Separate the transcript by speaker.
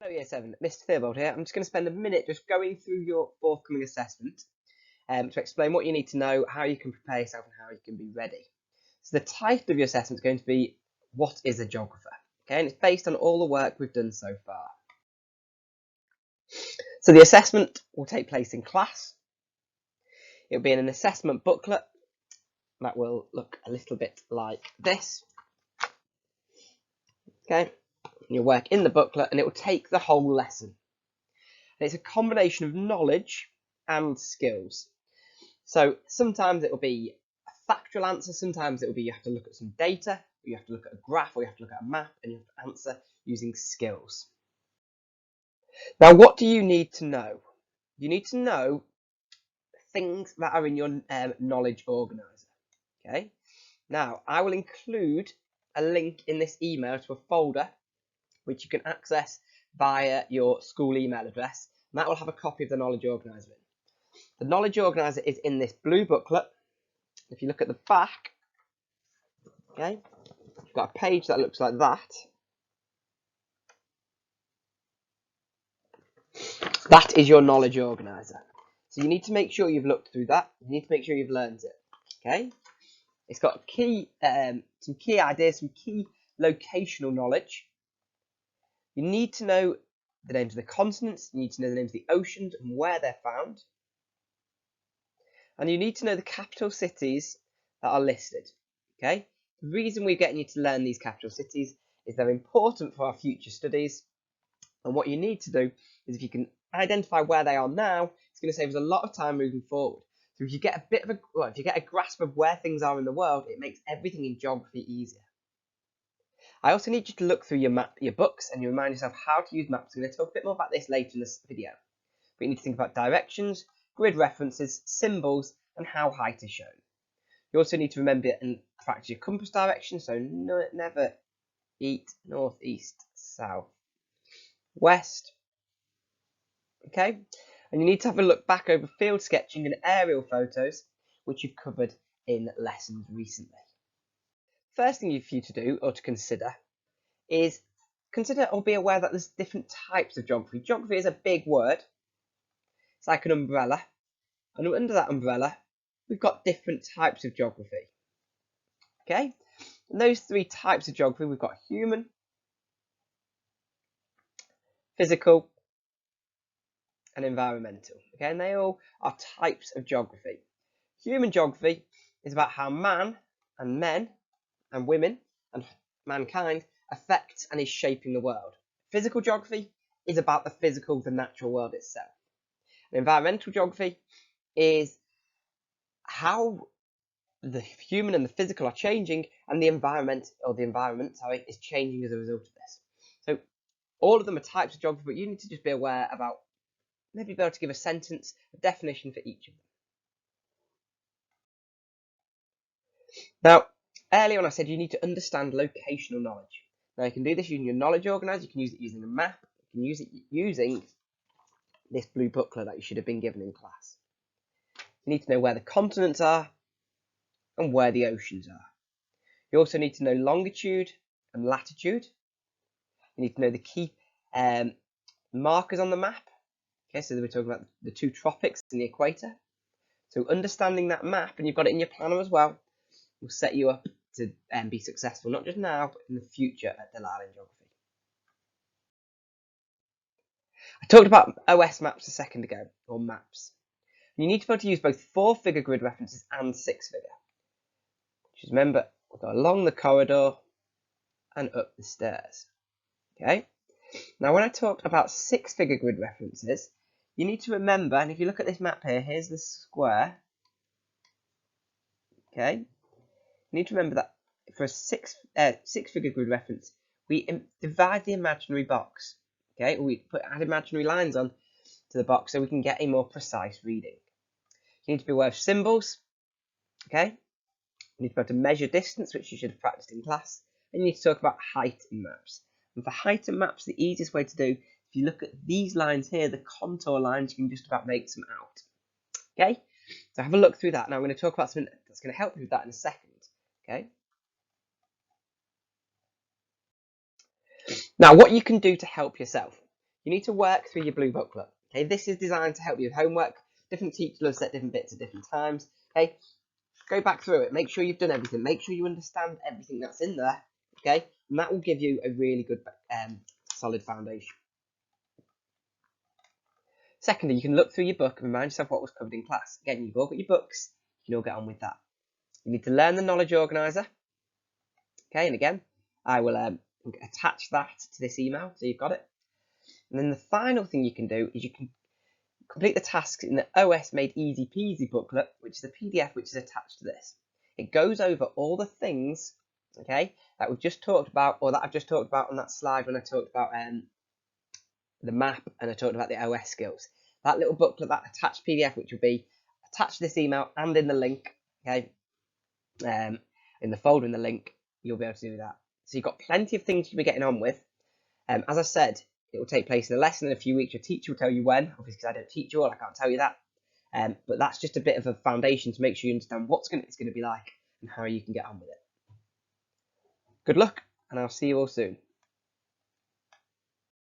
Speaker 1: Hello Year 7, Mr. Theobald here. I'm just going to spend a minute just going through your forthcoming assessment to explain what you need to know, how you can prepare yourself and how you can be ready. So the title of your assessment is going to be, what is a geographer? Okay, and it's based on all the work we've done so far. So the assessment will take place in class. It'll be in an assessment booklet that will look a little bit like this. Okay, you'll work in the booklet and it will take the whole lesson. And it's a combination of knowledge and skills. So sometimes it will be a factual answer, sometimes it will be you have to look at some data, or you have to look at a graph, or you have to look at a map, and you have to answer using skills. Now, what do you need to know? You need to know things that are in your knowledge organiser. Okay. Now, I will include a link in this email to a folder which you can access via your school email address, and that will have a copy of the knowledge organiser in. The knowledge organiser is in this blue booklet. If you look at the back, okay, you've got a page that looks like that. That is your knowledge organiser. So you need to make sure you've looked through that. You need to make sure you've learned it. Okay, it's got some key ideas, some key locational knowledge. You need to know the names of the continents. You need to know the names of the oceans and where they're found. And you need to know the capital cities that are listed. Okay, the reason we're getting you to learn these capital cities is they're important for our future studies. And what you need to do is, if you can identify where they are now, it's going to save us a lot of time moving forward. So if you get if you get a grasp of where things are in the world, it makes everything in geography easier. I also need you to look through your books and you remind yourself how to use maps. I'm going to talk a bit more about this later in this video. But you need to think about directions, grid references, symbols, and how height is shown. You also need to remember and practice your compass direction, so never eat north, east, south, west. Okay, and you need to have a look back over field sketching and aerial photos, which you've covered in lessons recently. First thing for you to do or to consider is consider or be aware that there's different types of geography. Geography is a big word. It's like an umbrella, and under that umbrella we've got different types of geography. Okay, and those three types of geography, we've got human, physical, and environmental. Okay, and they all are types of geography. Human geography is about how man and men and women and mankind affects and is shaping the world. Physical geography is about the physical, the natural world itself. And environmental geography is how the human and the physical are changing, and the environment is changing as a result of this. So all of them are types of geography, but you need to just be aware about, maybe be able to give a sentence, a definition for each of them. Now, earlier on I said you need to understand locational knowledge. Now you can do this using your knowledge organiser, you can use it using a map, you can use it using this blue booklet that you should have been given in class. You need to know where the continents are and where the oceans are. You also need to know longitude and latitude. You need to know the key markers on the map. Okay, so we're talking about the two tropics and the equator. So understanding that map, and you've got it in your planner as well, will set you up to be successful, not just now, but in the future at Delisle in geography. I talked about OS maps a second ago, or maps. You need to be able to use both 4-figure grid references and 6-figure. Just remember, we'll go along the corridor and up the stairs. Okay. Now, when I talked about 6-figure grid references, you need to remember, and if you look at this map here, here's the square. Okay. You need to remember that for a six-figure grid reference, we divide the imaginary box. Okay, we add imaginary lines on to the box so we can get a more precise reading. You need to be aware of symbols. Okay, you need to be able to measure distance, which you should have practiced in class, and you need to talk about height in maps. And for height in maps, the easiest way to do, if you look at these lines here, the contour lines, you can just about make some out. Okay, so have a look through that. Now I'm going to talk about something that's going to help you with that in a second. Okay. Now, what you can do to help yourself. you need to work through your blue booklet. Okay, this is designed to help you with homework. Different teachers will set different bits at different times. Okay, go back through it. Make sure you've done everything. Make sure you understand everything that's in there. Okay, and that will give you a really good, solid foundation. Secondly, you can look through your book and remind yourself what was covered in class. Again, you've all got your books. You can all get on with that. You need to learn the knowledge organiser. Okay, and again, I will attach that to this email so you've got it. And then the final thing you can do is you can complete the tasks in the OS Made Easy Peasy booklet, which is a PDF which is attached to this. It goes over all the things, okay, that we've just talked about, or that I've just talked about on that slide when I talked about the map and I talked about the OS skills. That little booklet, that attached PDF, which will be attached to this email and in the link, okay, in the folder in the link, you'll be able to do that. So you've got plenty of things you'll be getting on with. As I said, it will take place in a lesson in a few weeks. Your teacher will tell you when, obviously because I don't teach you all, I can't tell you that. But that's just a bit of a foundation to make sure you understand what it's going to be like and how you can get on with it. Good luck, and I'll see you all soon.